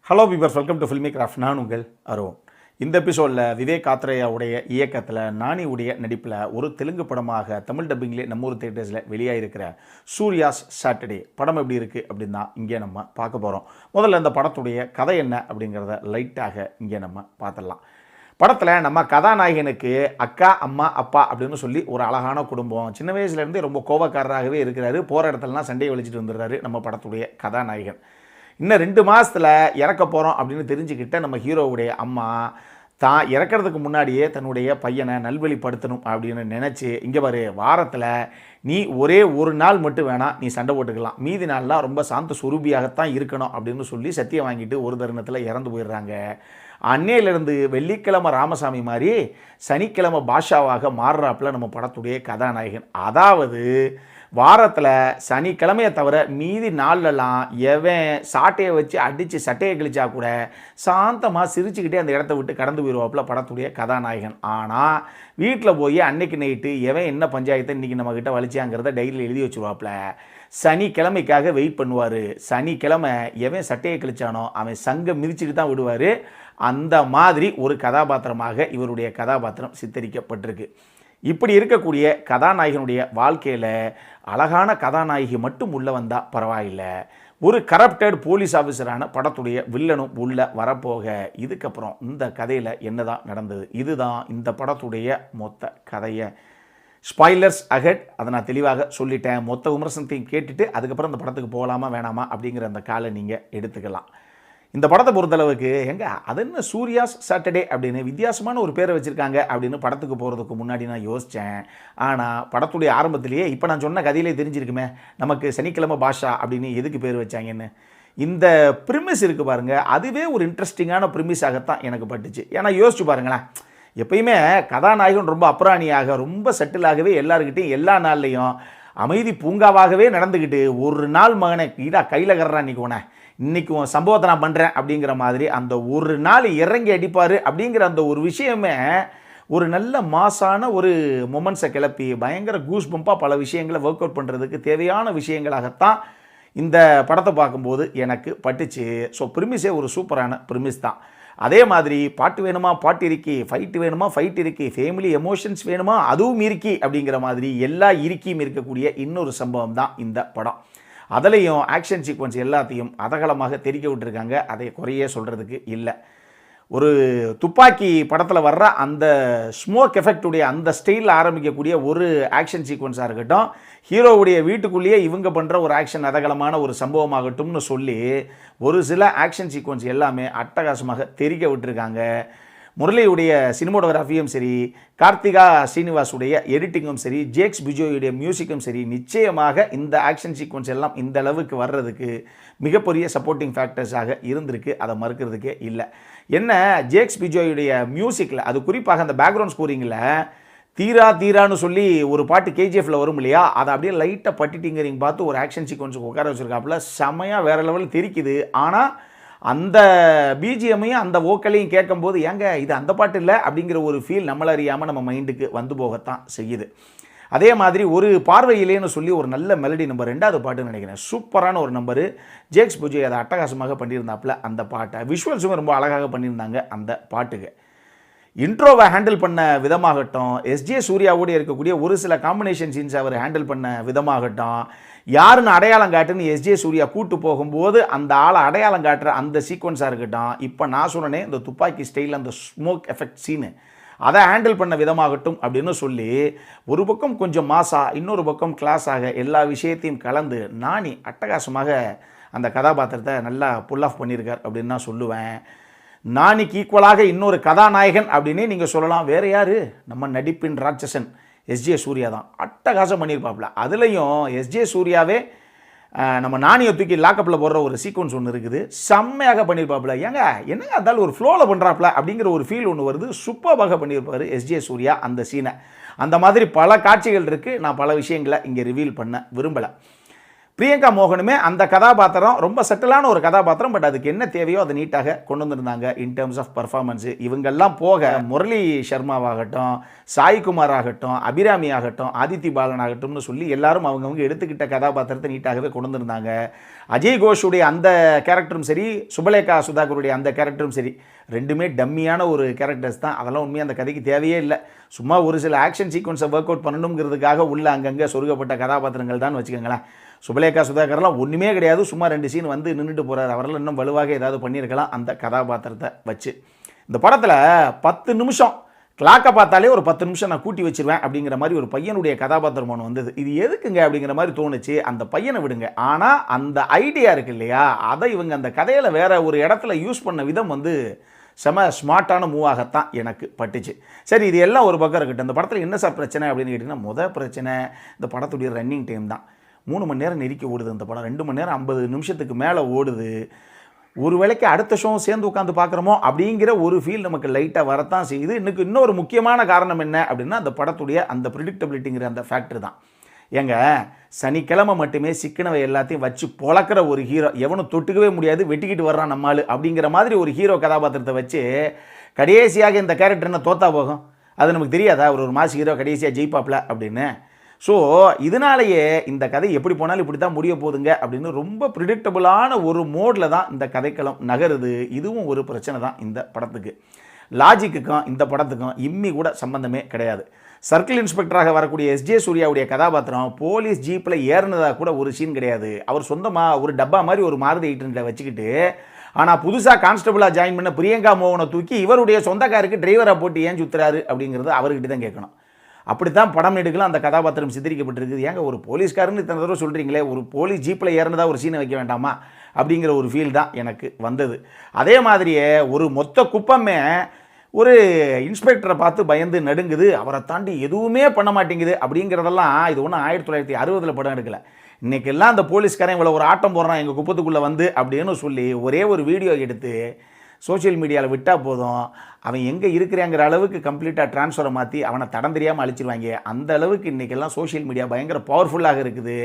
Hello பீபர்ஸ், welcome to filmi craft. நான் உங்கள் அருண். இந்த எபிசோடில் விவேக் காத்ரேயாவுடைய இயக்கத்தில் நானியுடைய நடிப்பில் ஒரு தெலுங்கு படமாக தமிழ் டப்பிங்லே நம்ம ஊர் தேட்டர்ஸில் வெளியாகிருக்கிற சூர்யாஸ் சாட்டர்டே படம் எப்படி இருக்குது அப்படின்னு தான் இங்கே நம்ம பார்க்க போகிறோம். முதல்ல இந்த படத்துடைய கதை என்ன அப்படிங்கிறத லைட்டாக இங்கே நம்ம பார்த்துடலாம். படத்தில் நம்ம கதாநாயகனுக்கு அக்கா, அம்மா, அப்பா அப்படின்னு சொல்லி ஒரு அழகான குடும்பம். சின்ன வயசுலேருந்தே ரொம்ப கோபக்காரராகவே இருக்கிறாரு. போகிற இடத்துலலாம் சண்டையை வலிச்சிட்டு வந்துடுறாரு நம்ம படத்துடைய கதாநாயகன். இன்னும் 2 மாதத்தில் இறக்க போகிறோம் அப்படின்னு தெரிஞ்சுக்கிட்ட நம்ம ஹீரோவுடைய அம்மா தான் இறக்கிறதுக்கு முன்னாடியே தன்னுடைய பையனை நல்வழிப்படுத்தணும் அப்படின்னு நினச்சி, இங்கே பாரு, வாரத்தில் நீ ஒரே ஒரு நாள் மட்டும் வேணாம், நீ சண்டை போட்டுக்கலாம், மீதி நாள்லாம் ரொம்ப சாந்த சுரூபியாகத்தான் இருக்கணும் அப்படின்னு சொல்லி சத்தியம் வாங்கிட்டு ஒரு தருணத்தில் இறந்து போயிடுறாங்க. அன்னையிலேருந்து வெள்ளிக்கிழமை ராமசாமி மாதிரி சனிக்கிழமை பாஷாவாக மாறுறாப்புல நம்ம படத்துடைய கதாநாயகன். அதாவது வாரத்தில் சனிக்கிழமையை தவிர மீதி நாள்லலாம் எவன் சாட்டையை வச்சு அடித்து சட்டையை கிழிச்சா கூட சாந்தமாக சிரிச்சுக்கிட்டே அந்த இடத்த விட்டு கடந்து போயிடுவாப்புல படத்துடைய கதாநாயகன். ஆனால் வீட்டில் போய் அன்னைக்கு நைட்டு எவன் என்ன பஞ்சாயத்தை இன்றைக்கி நம்மக்கிட்ட வலிச்சாங்கிறத டைரியில் எழுதி வச்சுருவாப்புல. சனிக்கிழமைக்காக வெயிட் பண்ணுவார். சனிக்கிழமை எவன் சட்டையை கிழிச்சானோ அவன் சங்கம் மிதிச்சுட்டு தான் விடுவார். அந்த மாதிரி ஒரு கதாபாத்திரமாக இவருடைய கதாபாத்திரம் சித்தரிக்கப்பட்டிருக்கு. இப்படி இருக்கக்கூடிய கதாநாயகனுடைய வாழ்க்கையில் அழகான கதாநாயகி மட்டும் உள்ளே வந்தால் பரவாயில்லை. ஒரு கரப்டட் போலீஸ் ஆஃபீஸரான படத்துடைய வில்லனும் உள்ளே வரப்போக, இதுக்கப்புறம் இந்த கதையில் என்னதான் நடந்தது, இதுதான் இந்த படத்துடைய மொத்த கதையை. ஸ்பாய்லர்ஸ் அஹெட், அதை நான் தெளிவாக சொல்லிட்டேன். மொத்த விமர்சனத்தையும் கேட்டுட்டு அதுக்கப்புறம் இந்த படத்துக்கு போகலாமா வேணாமா அப்படிங்கிற அந்த காலை நீங்கள் எடுத்துக்கலாம். இந்த படத்தை பொறுத்தளவுக்கு அது என்ன சூர்யாஸ் சாட்டர்டே அப்படின்னு வித்தியாசமான ஒரு பேரை வச்சுருக்காங்க அப்படின்னு படத்துக்கு போகிறதுக்கு முன்னாடி நான் யோசித்தேன். ஆனால் படத்துடைய ஆரம்பத்திலேயே இப்போ நான் சொன்ன கதையிலே தெரிஞ்சிருக்குமே நமக்கு சனிக்கிழமை பாஷா அப்படின்னு எதுக்கு பேர் வச்சாங்கன்னு. இந்த ப்ரிமிஸ் இருக்குது பாருங்கள், அதுவே ஒரு இன்ட்ரெஸ்டிங்கான ப்ரிமிஸாகத்தான் எனக்கு பட்டுச்சு. ஏன்னா யோசிச்சு பாருங்களேன், எப்பயுமே கதாநாயகன் ரொம்ப அப்புறாணியாக ரொம்ப செட்டிலாகவே எல்லாருக்கிட்டையும் எல்லா நாள்லேயும் அமைதி பூங்காவாகவே நடந்துக்கிட்டு, ஒரு நாள் மகனை இதா கையில் கர்றா நிற்கோனே, இன்றைக்கி சம்பவத்தை நான் பண்ணுறேன் அப்படிங்கிற மாதிரி அந்த ஒரு நாள் இறங்கி அடிப்பார் அப்படிங்கிற அந்த ஒரு விஷயமே ஒரு நல்ல மாசான ஒரு மொமெண்ட்ஸை கிளப்பி பயங்கர கூஸ் பம்பாக பல விஷயங்களை ஒர்க் அவுட் பண்ணுறதுக்கு தேவையான விஷயங்களாகத்தான் இந்த படத்தை பார்க்கும்போது எனக்கு பட்டுச்சு. ஸோ ப்ரிமிஸே ஒரு சூப்பரான ப்ரிமிஸ் தான். அதே மாதிரி பாட்டு வேணுமா பாட்டு இருக்கி, ஃபைட்டு வேணுமா ஃபைட் இருக்கி, ஃபேமிலி எமோஷன்ஸ் வேணுமா அதுவும் இருக்கி அப்படிங்கிற மாதிரி எல்லா இருக்கியும் இருக்கக்கூடிய இன்னொரு சம்பவம் தான் இந்த படம். அதுலேயும் ஆக்ஷன் சீக்வன்ஸ் எல்லாத்தையும் அதகலமாக தெரிக்க விட்டுருக்காங்க. அதை குறையே சொல்கிறதுக்கு இல்லை. ஒரு துப்பாக்கி படத்தில் வர்ற அந்த ஸ்மோக் எஃபெக்டுடைய அந்த ஸ்டைலில் ஆரம்பிக்கக்கூடிய ஒரு ஆக்ஷன் சீக்வன்ஸாக இருக்கட்டும், ஹீரோவுடைய வீட்டுக்குள்ளேயே இவங்க பண்ணுற ஒரு ஆக்ஷன் அதகலமான ஒரு சம்பவமாகட்டும்னு சொல்லி ஒரு சில ஆக்ஷன் சீக்வன்ஸ் எல்லாமே அட்டகாசமாக தெரிக்க விட்டுருக்காங்க. முரளியுடைய சினிமோட்டோகிராஃபியும் சரி, கார்த்திகா ஸ்ரீனிவாசுடைய எடிட்டிங்கும் சரி, ஜேக்ஸ் பிஜோயுடைய மியூசிக்கும் சரி, நிச்சயமாக இந்த ஆக்ஷன் சீக்வன்ஸ் எல்லாம் இந்த அளவுக்கு வர்றதுக்கு மிகப்பெரிய சப்போர்ட்டிங் ஃபேக்டர்ஸாக இருந்திருக்கு. அதை மறுக்கிறதுக்கே இல்லை. என்ன ஜேக்ஸ் பிஜோயுடைய மியூசிக்கில், அது குறிப்பாக அந்த பேக்ரவுண்ட் ஸ்கோரிங்கில் தீரா தீரான்னு சொல்லி ஒரு பாட்டு கேஜிஎஃப்ல வரும் இல்லையா, அதை அப்படியே லைட்டாக பட்டிட்டிங்கரிங் பார்த்து ஒரு ஆக்ஷன் சீக்வன்ஸுக்கு உட்கார வச்சுருக்காப்புல. செமையாக வேறு லெவலில் தெரிக்குது. ஆனால் அந்த பிஜிஎம்மையும் அந்த வோக்கலையும் கேட்கும்போது ஏங்க இது அந்த பாட்டு இல்லை அப்படிங்கிற ஒரு ஃபீல் நம்மள அறியாமல் நம்ம மைண்டுக்கு வந்து போகத்தான் செய்யுது. அதே மாதிரி ஒரு பார்வையிலேன்னு சொல்லி ஒரு நல்ல மெலடி நம்பர் 2வது பாட்டுன்னு நினைக்கிறேன், சூப்பரான ஒரு நம்பரு. ஜேக்ஸ் புஜய் அதை அட்டகாசமாக பண்ணியிருந்தாப்புல. அந்த பாட்டை விஷுவல்ஸும் ரொம்ப அழகாக பண்ணியிருந்தாங்க அந்த பாட்டுக்கு. இன்ட்ரோவை ஹேண்டில் பண்ண விதமாகட்டும், எஸ்ஜே சூர்யாவோடு இருக்கக்கூடிய ஒரு சில காம்பினேஷன் சீன்ஸ் அவர் ஹேண்டில் பண்ண விதமாகட்டும், யாருன்னு அடையாளம் காட்டுன்னு எஸ்ஜே சூர்யா கூட்டு போகும்போது அந்த ஆளை அடையாளம் காட்டுற அந்த சீக்வன்ஸாக இருக்கட்டும், இப்போ நான் சொன்னேன் இந்த துப்பாக்கி ஸ்டைலில் அந்த ஸ்மோக் எஃபெக்ட் சீனு அதை ஹேண்டில் பண்ண விதமாகட்டும் அப்படின்னு சொல்லி ஒரு பக்கம் கொஞ்சம் மாசா, இன்னொரு பக்கம் கிளாஸாக எல்லா விஷயத்தையும் கலந்து நானி அட்டகாசமாக அந்த கதாபாத்திரத்தை நல்லா புல் ஆஃப் பண்ணியிருக்கார் அப்படின்னு நான் சொல்லுவேன். நானிக்கு ஈக்குவலாக இன்னொரு கதாநாயகன் அப்படின்னே நீங்கள் சொல்லலாம். வேறு யார், நம்ம நடிப்பின் ராட்சசன் எஸ்ஜே சூர்யா தான். அட்டகாசம் பண்ணியிருப்பாப்புல. அதுலேயும் எஸ்ஜே சூர்யாவே நம்ம நானியை தூக்கி லாக்கப்பில் போடுற ஒரு சீக்வன்ஸ் ஒன்று இருக்குது, செம்மையாக பண்ணியிருப்பாப்புல. ஏங்க என்னங்க அதால் ஒரு ஃப்ளோவில் பண்ணுறாப்புல அப்படிங்கிற ஒரு ஃபீல் ஒன்று வருது. சூப்பராக பண்ணியிருப்பார் எஸ்ஜே சூர்யா அந்த சீனை. அந்த மாதிரி பல காட்சிகள் இருக்குது. நான் பல விஷயங்களை இங்கே ரிவீல் பண்ண விரும்பலை. பிரியங்கா மோகனுமே அந்த கதாபாத்திரம் ரொம்ப செட்டிலான ஒரு கதாபாத்திரம். பட் அதுக்கு என்ன தேவையோ அதை நீட்டாக கொண்டு வந்திருந்தாங்க இன் டேர்ம்ஸ் ஆஃப் பர்ஃபார்மன்ஸு. இவங்கெல்லாம் போக முரளி சர்மாவாகட்டும், சாய்குமார் ஆகட்டும், அபிராமி ஆகட்டும், ஆதித்தி பாலன் ஆகட்டும்னு சொல்லி எல்லாரும் அவங்கவுங்க எடுத்துக்கிட்ட கதாபாத்திரத்தை நீட்டாகவே கொண்டு வந்திருந்தாங்க. அஜய் கோஷுடைய அந்த கேரக்டரும் சரி, சுபலேகா சுதாகருடைய அந்த கேரக்டரும் சரி, ரெண்டுமே டம்மியான ஒரு கேரக்டர்ஸ் தான். அதெல்லாம் உண்மையாக அந்த கதைக்கு தேவையே இல்லை. சும்மா ஒரு சில ஆக்ஷன் சீக்வன்ஸை ஒர்க் அவுட் பண்ணணுங்கிறதுக்காக உள்ள அங்கங்கே சொருகப்பட்ட கதாபாத்திரங்கள் தான் வச்சுக்கோங்களேன். சுபலேகா சுதாகர்லாம் ஒன்றுமே கிடையாது, சும்மா 2 சீன் வந்து நின்றுட்டு போகிறார். அவரெல்லாம் இன்னும் வலுவாக ஏதாவது பண்ணியிருக்கலாம் அந்த கதாபாத்திரத்தை வச்சு. இந்த படத்தில் 10 நிமிஷம் கிளாக்கை பார்த்தாலே ஒரு 10 நிமிஷம் நான் கூட்டி வச்சிருவேன் அப்படிங்கிற மாதிரி ஒரு பையனுடைய கதாபாத்திரம் ஒன்று வந்தது. இது எதுக்குங்க அப்படிங்கிற மாதிரி தோணுச்சு. அந்த பையனை விடுங்க, ஆனால் அந்த ஐடியா இருக்குது இல்லையா, அதை இவங்க அந்த கதையில் வேற ஒரு இடத்துல யூஸ் பண்ண விதம் வந்து செம ஸ்மார்ட்டான மூவாகத்தான் எனக்கு பட்டுச்சு. சரி, இது எல்லாம் ஒரு பக்கம் இருக்கட்டும். இந்த படத்தில் என்ன சார் பிரச்சனை அப்படின்னு கேட்டிங்கன்னா, பிரச்சனை இந்த படத்துடைய ரன்னிங் டைம் தான். 3 மணி நேரம் நெருக்கி ஓடுது இந்த படம். 2 மணி நேரம் 50 நிமிஷத்துக்கு மேலே ஓடுது. ஒரு வேளைக்கு அடுத்த ஷோ சேர்ந்து உட்காந்து பார்க்குறோமோ அப்படிங்கிற ஒரு ஃபீல் நமக்கு லைட்டாக வரத்தான் செய்யுது. இன்னொரு முக்கியமான காரணம் என்ன அப்படின்னா, அந்த படத்துடைய அந்த ப்ரிடிக்டபிலிட்டிங்கிற அந்த ஃபேக்டர் தான். ஏங்க, சனிக்கிழமை மட்டுமே சிக்கனவை எல்லாத்தையும் வச்சு பொழக்கிற ஒரு ஹீரோ, எவனும் தொட்டுக்கவே முடியாது, வெட்டிக்கிட்டு வர்றான் நம்மால் அப்படிங்கிற மாதிரி ஒரு ஹீரோ கதாபாத்திரத்தை வச்சு கடைசியாக இந்த கேரக்டர் என்ன தோத்தா போகும்? அது நமக்கு தெரியாதா? ஒரு மாஸ் ஹீரோ கடைசியாக ஜெயிப்பாப்ல அப்படின்னு. ஸோ இதனாலேயே இந்த கதை எப்படி போனாலும் இப்படி தான் முடிய போகுதுங்க அப்படின்னு ரொம்ப ப்ரிடிக்டபுளான ஒரு மோடில் தான் இந்த கதைக்களம் நகருது. இதுவும் ஒரு பிரச்சனை தான் இந்த படத்துக்கு. லாஜிக்குக்கும் இந்த படத்துக்கும் இம்மி கூட சம்பந்தமே கிடையாது. சர்க்கிள் இன்ஸ்பெக்டராக வரக்கூடிய எஸ்ஜே சூர்யாவுடைய கதாபாத்திரம் போலீஸ் ஜீப்பில் ஏறினதாக கூட ஒரு சீன் கிடையாது. அவர் சொந்தமாக ஒரு டப்பா மாதிரி ஒரு மாருதி 800 வச்சுக்கிட்டு, ஆனால் புதுசாக கான்ஸ்டபிளாக ஜாயின் பண்ண பிரியங்கா மோகனை தூக்கி இவருடைய சொந்தக்காருக்கு டிரைவராக போட்டு ஏன் சுற்றுறாரு அப்படிங்கிறது அவர்கிட்ட தான் கேட்கணும். அப்படித்தான் படம் எடுக்கலாம் அந்த கதாபாத்திரம் சித்தரிக்கப்பட்டிருக்குது. ஏங்க, ஒரு போலீஸ்காரன்னு இத்தனை தடவை சொல்கிறீங்களே, ஒரு போலீஸ் ஜீப்பில் ஏறினதாக ஒரு சீனை வைக்க வேண்டாமா அப்படிங்கிற ஒரு ஃபீல் தான் எனக்கு வந்தது. அதே மாதிரியே ஒரு மொத்த குப்பமே ஒரு இன்ஸ்பெக்டரை பார்த்து பயந்து நடுங்குது. அவரை தாண்டி எதுவுமே பண்ண மாட்டேங்குது அப்படிங்கிறதெல்லாம் இது ஒன்றும் 1960 படம் எடுக்கலை. இன்றைக்கெல்லாம் அந்த போலீஸ்காரன் இவ்வளோ ஒரு ஆட்டம் போடுறான் எங்கள் குப்பத்துக்குள்ளே வந்து அப்படின்னு சொல்லி ஒரே ஒரு வீடியோ எடுத்து சோஷியல் மீடியாவில் விட்டால் போதும், அவன் எங்கே இருக்கிறாங்கிற அளவுக்கு கம்ப்ளீட்டாக ட்ரான்ஸ்ஃபரை மாற்றி அவனை தடம் தெரியாமல் அழிச்சிருவாங்க. அந்த அளவுக்கு இன்றைக்கெல்லாம் சோஷியல் மீடியா பயங்கர பவர்ஃபுல்லாக இருக்குது.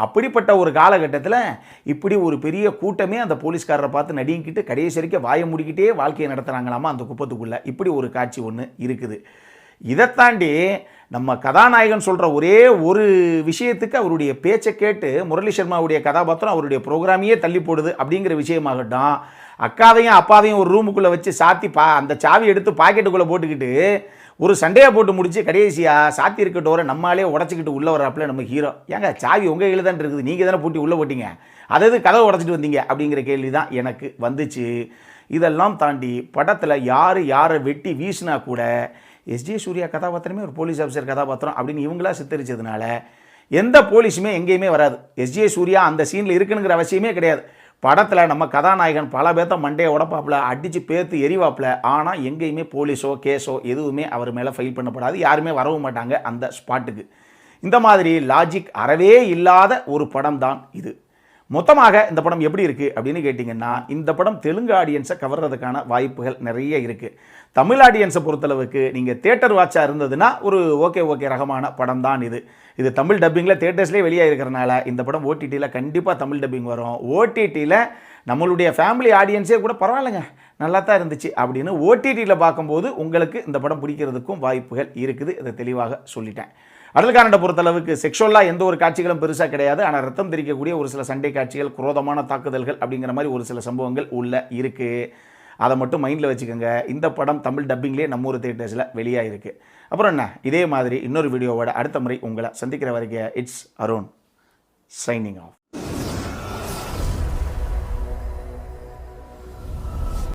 அப்படிப்பட்ட ஒரு காலகட்டத்தில் இப்படி ஒரு பெரிய கூட்டமே அந்த போலீஸ்காரரை பார்த்து நடிங்கிட்டு கடைசி வரைக்கும் வாயை முடிக்கிட்டே வாழ்க்கையை நடத்துகிறாங்களாமா அந்த குப்பத்துக்குள்ளே. இப்படி ஒரு காட்சி ஒன்று இருக்குது. இதை தாண்டி நம்ம கதாநாயகன் சொல்கிற ஒரே ஒரு விஷயத்துக்கு அவருடைய பேச்சை கேட்டு முரளி சர்மாவுடைய கதாபாத்திரம் அவருடைய ப்ரோக்ராமையே தள்ளி போடுது அப்படிங்கிற விஷயமாகட்டும், அக்காவையும் அப்பாவையும் ஒரு ரூமுக்குள்ளே வச்சு சாத்தி அந்த சாவி எடுத்து பாக்கெட்டுக்குள்ளே போட்டுக்கிட்டு ஒரு சண்டையை போட்டு முடிச்சு கடைசியாக சாத்தி இருக்க டோரை நம்மளாலே உடச்சிக்கிட்டு உள்ளே வர்றாப்புல நம்ம ஹீரோ. ஏங்க, சாவி உங்கள் கையில் தான் இருக்குது, நீங்கள் தானே பூட்டி உள்ளே போட்டிங்க, அதாவது கதவை உடச்சிட்டு வந்தீங்க அப்படிங்கிற கேள்வி தான் எனக்கு வந்துச்சு. இதெல்லாம் தாண்டி படத்தில் யாரை வெட்டி வீசினா கூட எஸ்ஜே சூர்யா கதாபாத்திரமே ஒரு போலீஸ் ஆஃபீஸர் கதாபாத்திரம் அப்படின்னு இவங்களா சித்தரிச்சதுனால எந்த போலீஸுமே எங்கேயுமே வராது. எஸ்ஜே சூர்யா அந்த சீனில் இருக்குனுங்கிற அவசியமே கிடையாது. படத்தில் நம்ம கதாநாயகன் பல பேர்த்த மண்டையை உடப்பாப்பில் அடித்து பேர்த்து எரிவாப்பில். ஆனால் எங்கேயுமே போலீஸோ கேஸோ எதுவுமே அவர் மேலே ஃபைல் பண்ணப்படாது, யாருமே வரவும் மாட்டாங்க அந்த ஸ்பாட்டுக்கு. இந்த மாதிரி லாஜிக் அறவே இல்லாத ஒரு படம் தான் இது. மொத்தமாக இந்த படம் எப்படி இருக்குது அப்படின்னு கேட்டிங்கன்னா, இந்த படம் தெலுங்கு ஆடியன்ஸை கவர்றதுக்கான வாய்ப்புகள் நிறைய இருக்குது. தமிழ் ஆடியன்ஸை பொறுத்தளவுக்கு நீங்கள் தேட்டர் வாட்சாக இருந்ததுன்னா ஒரு ஓகே ரகமான படம் தான் இது. இது தமிழ் டப்பிங்கில் தேட்டர்ஸ்லேயே வெளியாக இருக்கிறனால இந்த படம் ஓடிடியில் கண்டிப்பாக தமிழ் டப்பிங் வரும். ஓடிடியில் நம்மளுடைய ஃபேமிலி ஆடியன்ஸே கூட பரவாயில்லைங்க, நல்லா தான் இருந்துச்சு அப்படின்னு ஓடிடியில் பார்க்கும்போது உங்களுக்கு இந்த படம் பிடிக்கிறதுக்கும் வாய்ப்புகள் இருக்குது. இதை தெளிவாக சொல்லிட்டேன். அடல்காரண்டை பொறுத்தளவுக்கு செக்ஷுவலாக எந்த ஒரு காட்சிகளும் பெருசாக கிடையாது. ஆனால் ரத்தம் தெரிக்கக்கூடிய ஒரு சில சண்டை காட்சிகள், குரோதமான தாக்குதல்கள் அப்படிங்கிற மாதிரி ஒரு சில சம்பவங்கள் உள்ள இருக்குது. அதை மட்டும் மைண்டில் வச்சுக்கோங்க. இந்த படம் தமிழ் டப்பிங்லேயே நம்ம ஒரு தியேட்டர்ஸில் வெளியாக இருக்குது. அப்புறம் என்ன, இதே மாதிரி இன்னொரு வீடியோவோட அடுத்த முறை உங்களை சந்திக்கிற வரைக்கும் இட்ஸ் அருண் சைனிங் ஆஃப்.